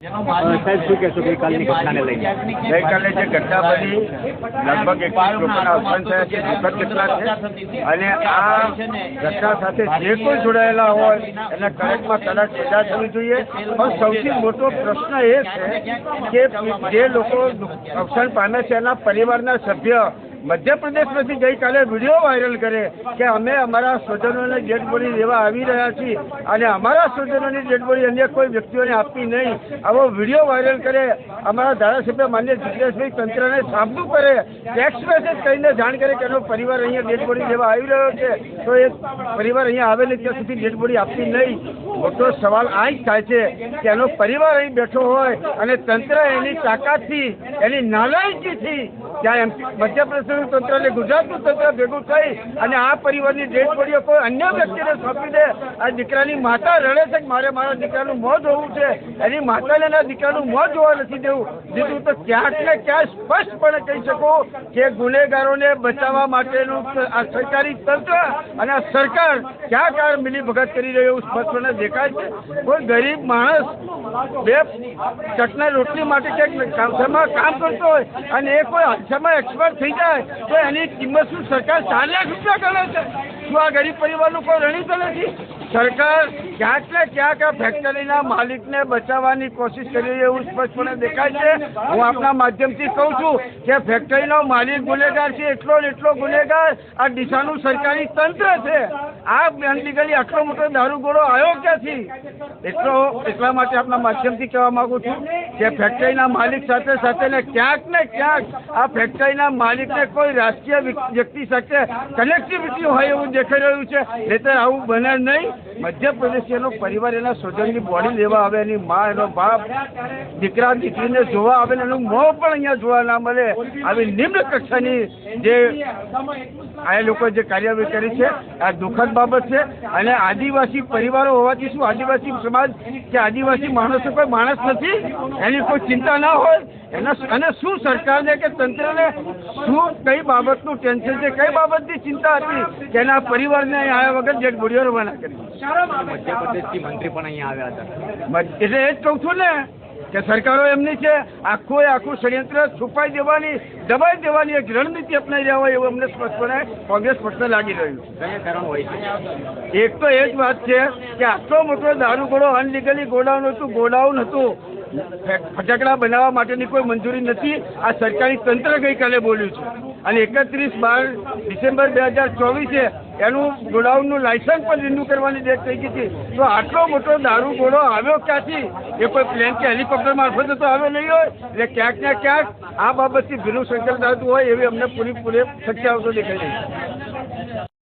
સાહેબ શું કહેશો ગઈકાલની ઘટનાને લઈને? ગઈકાલે જે ઘટના બની લગભગ 21 લોકોના અવસાન થયા છે, દુઃખદ ઘટના છે અને આ ઘટના સાથે જે કોઈ જોડાયેલા હોય એને કડકમાં કડક સજા થવી જોઈએ. પણ સૌથી મોટો પ્રશ્ન એ છે કે જે લોકો અવસાન પામે છે એના પરિવારના સભ્ય મધ્યપ્રદેશમાંથી ગઈકાલે વિડીયો વાયરલ કરે કે અમે અમારા સ્વજનોને ડેડ બોડી લેવા આવી રહ્યા છીએ અને અમારા સ્વજનોની ડેડ બોડી અન્ય કોઈ વ્યક્તિઓને આપવી નહીં, આવો વિડીયો વાયરલ કરે. અમારા ધારાસભ્ય માન્ય જિગ્નેશભાઈ તંત્રને સાબદું કરે, ટેક્સ્ટ મેસેજ કરીને જાણ કરે કે એનો પરિવાર અહીંયા ડેડ બોડી લેવા આવી રહ્યો છે, તો એ પરિવાર અહીંયા આવે ને ત્યાં સુધી ડેડ બોડી આપવી નહીં. મોટો સવાલ આ જ થાય છે કે એનો પરિવાર અહીં બેઠો હોય અને તંત્ર એની તાકાતથી, એની નાલાયકીથી ત્યાં મધ્યપ્રદેશનું તંત્ર અને ગુજરાતનું તંત્ર ભેગું થઈ અને આ પરિવારની ડેડ બોડીઓ કોઈ અન્ય વ્યક્તિને સોંપી દે. આ દીકરાની માતા રડે છે કે મારે મારા દીકરાનું મોત હોવું છે, એની માતાને એના દીકરાનું મોત જોવા નથી દીધું, તો ક્યાંક ને ક્યાંક સ્પષ્ટપણે કહી શકું કે ગુનેગારોને બચાવવા માટેનું આ સરકારી તંત્ર અને આ સરકાર ક્યાંક આ મિલીભગત કરી રહ્યું એવું સ્પષ્ટપણે દેખાય છે. કોઈ ગરીબ માણસ બે ચટના રોટલી માટે ક્યાંક કામ કરતો હોય અને એ કોઈ હાદસામાં એક્સપર્ટ થઈ જાય તો એની કિંમત શું સરકાર 4 લાખ રૂપિયા ગણે છે? શું આ ગરીબ પરિવારનું કોઈ રણીતો નથી? સરકાર ક્યાંક ને ક્યાંક આ ફેક્ટરીના માલિકને બચાવવાની કોશિશ કરી રહી એવું સ્પષ્ટપણે દેખાય છે. હું આપના માધ્યમથી કહું છું કે ફેક્ટરીનો માલિક ગુનેગાર છે, એટલો ને એટલો ગુનેગાર આ ડીસાનું સરકારી તંત્ર છે. આ અનલીગલી આટલો મોટો દારૂગોળો આવ્યો ક્યાંથી? એટલા માટે આપના માધ્યમથી કહેવા માંગુ છું કે ફેક્ટરીના માલિક સાથે સાથે ને ક્યાંક આ ફેક્ટરીના માલિકને કોઈ રાજકીય વ્યક્તિ સાથે કનેક્ટિવિટી હોય એવું દેખાઈ રહ્યું છે. નહીંતર આવું બને નહીં. મધ્યપ્રદેશ એનો પરિવાર એના સ્વજનની બોડી લેવા આવે, એની મા, એનો બાપ, દીકરા દીકરીને જોવા આવે ને એનું મોં પણ અહીંયા જોવા ના મળે. આવી નિમ્ન કક્ષાની જે આ લોકો જે કાર્યવાહી કરી છે આ દુઃખદ બાબત છે. અને આદિવાસી પરિવારો હોવાથી શું આદિવાસી સમાજ કે આદિવાસી માણસો કોઈ માણસ નથી? એની કોઈ ચિંતા ના હોય એના? અને શું સરકારને કે તંત્રને શું કઈ બાબતનું ટેન્શન છે, કઈ બાબતની ચિંતા હતી કે એના પરિવારને અહીં આવ્યા વગર ડેડ બોડીઓ રવાના કરી? મધ્યપ્રદેશથી મંત્રી પણ અહીંયા આવ્યા હતા. એટલે એ જ કહું છું ને કે સરકારો એમની છે આખું ષડયંત્ર છુપાઈ દેવાની, દબાઈ દેવાની એક રણનીતિ અપનાવી રહ્યા હોય એવું અમને સ્પષ્ટપણે કોંગ્રેસ પક્ષને લાગી રહ્યું છે. કારણ હોય છે એક તો એ જ વાત છે કે આટલો મોટો દારૂગોળો અનલીગલી ગોડાઉન હતું, ફટાકડા બનાવવા માટેની કોઈ મંજૂરી નથી. આ સરકારી તંત્ર ગઈકાલે બોલ્યું છે અને 31 ડિસેમ્બર 2024 એનું ગોડાઉનનું લાયસન્સ પણ રિન્યુ કરવાની ડેટ થઈ ગઈ હતી. તો આટલો મોટો દારૂગોળો આવ્યો ક્યાંથી? એ કોઈ પ્લેન કે હેલિકોપ્ટર મારફતે તો આવ્યો નહીં હોય. એટલે ક્યાંક ને ક્યાંક આ બાબતથી ભીનું સંકલ્પ થતું હોય એવી અમને પૂરેપૂરી શક્યતાઓ દેખાઈ રહી છે.